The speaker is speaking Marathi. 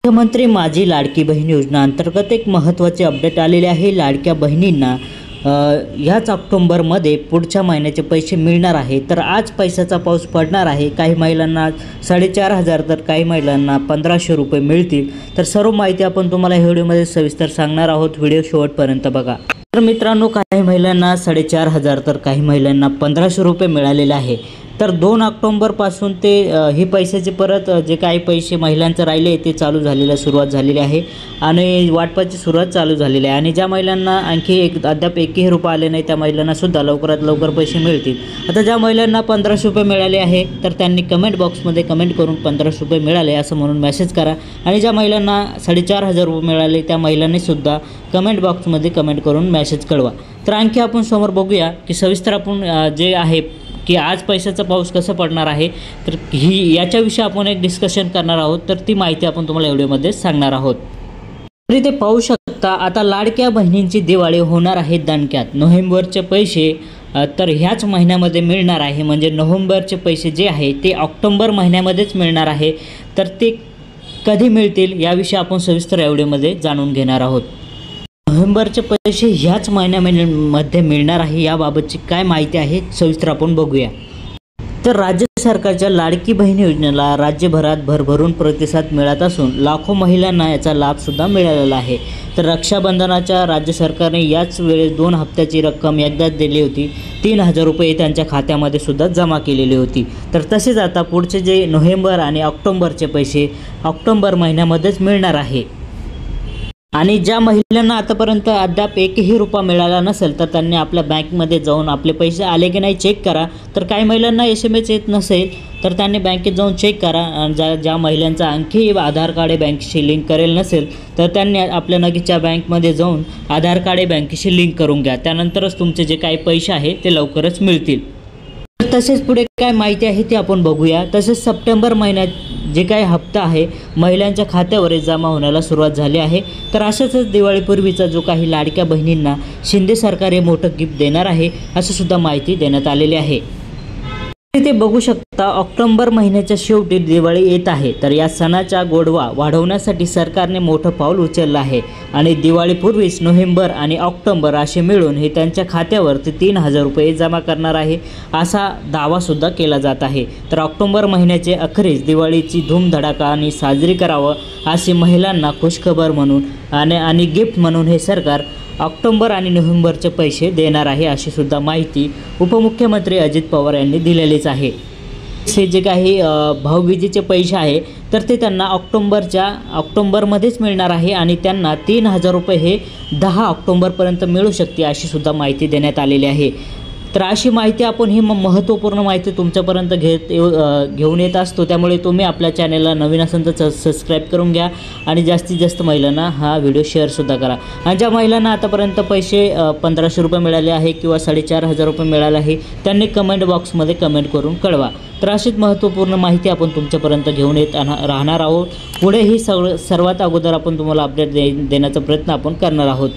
मुख्यमंत्री माझी लाडकी बहीण योजना अंतर्गत एक महत्त्वाचे अपडेट आलेले आहे। लाडक्या बहिणींना ह्याच ऑक्टोबरमध्ये पुढच्या महिन्याचे पैसे मिळणार आहे। तर आज पैशाचा पाऊस पडणार आहे। काही महिलांना 4,500 तर काही महिलांना 1,500 रुपये मिळतील। तर सर्व माहिती आपण तुम्हाला या व्हिडिओमध्ये सविस्तर सांगणार आहोत। व्हिडिओ शेवटपर्यंत बघा। तर मित्रांनो, काही महिलांना 4,500 तर काही महिलांना 1,500 रुपये मिळालेले आहे। तर 2 ऑक्टोबरपासून ते ही पैशाचे परत जे काही पैसे महिलांचे राहिले ते चालू झालेला सुरुवात झालेली आहे आणि वाटपाची सुरुवात चालू झालेली आहे। आणि ज्या महिलांना आणखी अद्याप एकही रुपया आले नाही त्या महिलांना सुद्धा लवकरात लवकर पैसे मिळतील। आता ज्या महिलांना 1,500 रुपये मिळाले आहे तर त्यांनी कमेंट बॉक्समध्ये कमेंट करून 1,500 रुपये मिळाले असं म्हणून मेसेज करा। आणि ज्या महिलांना 4,500 रुपये मिळाले त्या महिलांनी सुद्धा कमेंट बॉक्समध्ये कमेंट करून मेसेज कळवा। तर आणखी आपण समोर बघूया की सविस्तर आपण जे आहे की आज पैशाचा पाऊस कसा पडणार आहे, तर याच्याविषयी आपण एक डिस्कशन करणार आहोत। तर ती माहिती आपण तुम्हाला व्हिडिओमध्ये सांगणार आहोत। तरी ते पाहू शकता, आता लाडक्या बहिणींची दिवाळी होणार आहे दणक्यात। नोव्हेंबरचे पैसे तर ह्याच महिन्यामध्ये मिळणार आहे, म्हणजे नोव्हेंबरचे पैसे जे आहे ते ऑक्टोबर महिन्यामध्येच मिळणार आहे। तर ते कधी मिळतील याविषयी आपण सविस्तर या व्हिडिओमध्ये जाणून घेणार आहोत। नोव्हेंबरचे पैसे ह्याच महिन्यामध्ये मिळणार आहे, याबाबतची काय माहिती आहे सविस्तर आपण बघूया। तर राज्य सरकारच्या लाडकी बहीण योजनेला राज्यभरात भरभरून प्रतिसाद मिळत असून लाखो महिलांना याचा लाभ सुद्धा मिळालेला आहे। तर रक्षाबंधनाच्या राज्य सरकारने याच वेळेस 2 हप्त्याची रक्कम एकदाच दिली होती। 3,000 रुपये त्यांच्या खात्यामध्ये सुद्धा जमा केलेली होती। तर तसेच आता पुढचे जे नोव्हेंबर आणि ऑक्टोबरचे पैसे ऑक्टोबर महिन्यामध्येच मिळणार आहे। आणि ज्या महिलांना आतापर्यंत अद्याप एकही रुपया मिळाला नसेल तर त्यांनी आपल्या बँकमध्ये जाऊन आपले पैसे आले की नाही चेक करा। तर काही महिलांना SMS येत नसेल तर त्यांनी बँकेत जाऊन चेक करा। ज्या महिलांचा आणखी आधार कार्ड बँकेशी लिंक करेल नसेल तर त्यांनी आपल्या नगीच्या बँकमध्ये जाऊन आधार कार्ड बँकेशी लिंक करून घ्या। त्यानंतरच तुमचे जे काही पैसे आहे ते लवकरच मिळतील। तसेच पुढे काय माहिती आहे ते आपण बघूया। तसेच सप्टेंबर महिन्यात जे काही हप्ता आहे महिलांच्या खात्यावर जमा होण्याला सुरुवात झाली आहे। तर अशाच दिवाळीपूर्वीचा जो काही लाडक्या बहिणींना शिंदे सरकार हे मोठं गिफ्ट देणार आहे असं सुद्धा माहिती देण्यात आलेली आहे। इथे बघू शकता, ऑक्टोबर महिन्याच्या शेवटी दिवाळी येत आहे। तर या सणाचा गोडवा वाढवण्यासाठी सरकारने मोठं पाऊल उचललं आहे आणि दिवाळीपूर्वीच नोव्हेंबर आणि ऑक्टोबर असे मिळून हे त्यांच्या खात्यावर 3,000 रुपये जमा करणार आहे असा दावा सुद्धा केला जात आहे। तर ऑक्टोबर महिन्याचे अखेरीस दिवाळीची धूमधडाकाने साजरी करावं अशी महिलांना खुशखबर म्हणून आणि गिफ्ट म्हणून हे सरकार ऑक्टोबर आणि नोव्हेंबरचे पैसे देणार आहे अशी सुद्धा माहिती उपमुख्यमंत्री अजित पवार यांनी दिलेलीच आहे। हे जे काही भाऊबीजेचे पैसे आहे तर ते त्यांना ऑक्टोबरमध्येच मिळणार आहे आणि त्यांना 3,000 रुपये हे 10 ऑक्टोबरपर्यंत मिळू शकते अशी सुद्धा माहिती देण्यात आलेली आहे। तर अशी माहिती आपण ही महत्त्वपूर्ण माहिती तुमच्यापर्यंत घेऊन येत असतो। त्यामुळे तुम्ही आपल्या चॅनलला नवीन असेल तर सबस्क्राईब करून घ्या आणि जास्तीत जास्त महिलांना हा व्हिडिओ शेअरसुद्धा करा। आणि ज्या महिलांना आतापर्यंत पैसे 1,500 रुपये मिळाले आहे किंवा 4,500 रुपये मिळाले आहे त्यांनी कमेंट बॉक्समध्ये कमेंट करून कळवा। तर अशीच महत्त्वपूर्ण माहिती आपण तुमच्यापर्यंत घेऊन येत राहणार आहोत। पुढेही सर्वात अगोदर आपण तुम्हाला अपडेट देण्याचा प्रयत्न आपण करणार आहोत।